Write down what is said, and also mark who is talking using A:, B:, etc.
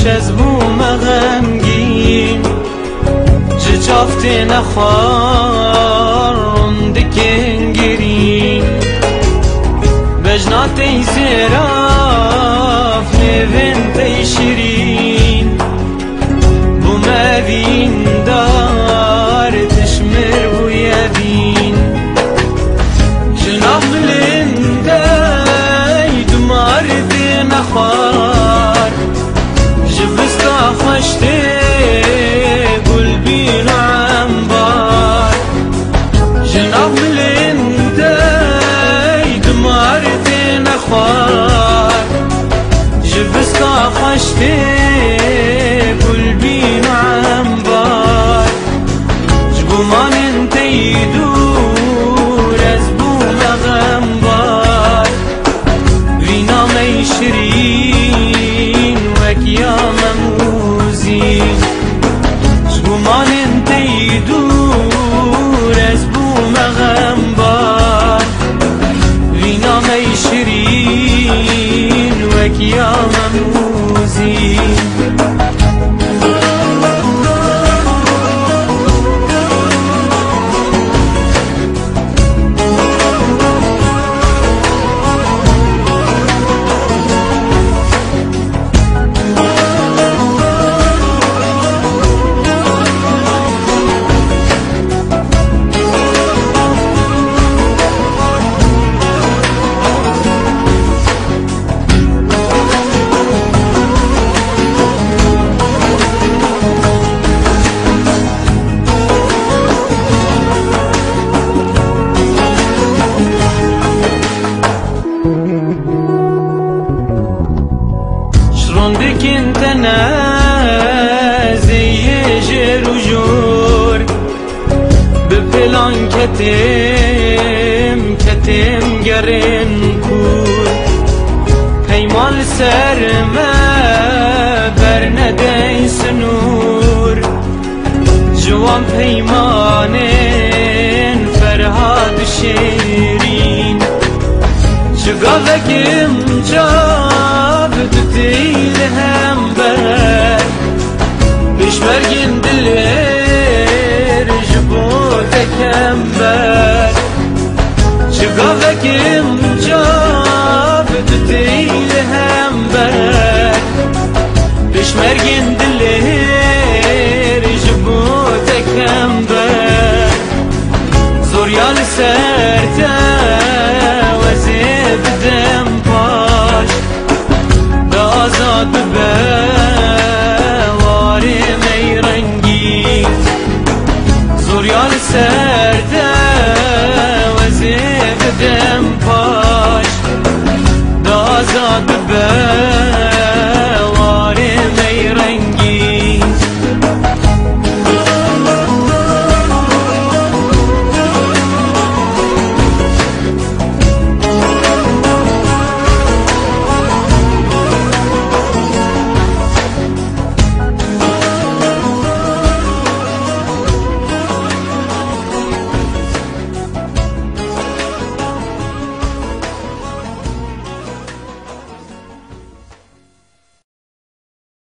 A: از بوم غمگین جافتی نخوار رندکن گرین بجناتی زراف نوینتی شیرین بوموین دار تشمر بویدین جناح بلندی دمار دی نخوار جبستا خوشتی قلبين عنبار جناح بلندي دمارتي نخوار جبستا خوشتی قلبين عنبار جبومان انتي دور از بوم غنبار وینا میشرین وکیا مموزین جبومان انتي دور از بوم غنبار وینا میشرین وکیا مموزین شرندك انت نازي جر وجور ببلان كتم قرن كور پیمان سر ما برندي سنور جوان پیمانين فرهاد شيرين شقاذكم جاب تتيل هم بر بشمرگin دلر جبوتك هم بر شقاذكم جاب تتيل هم بر بشمرگin دلر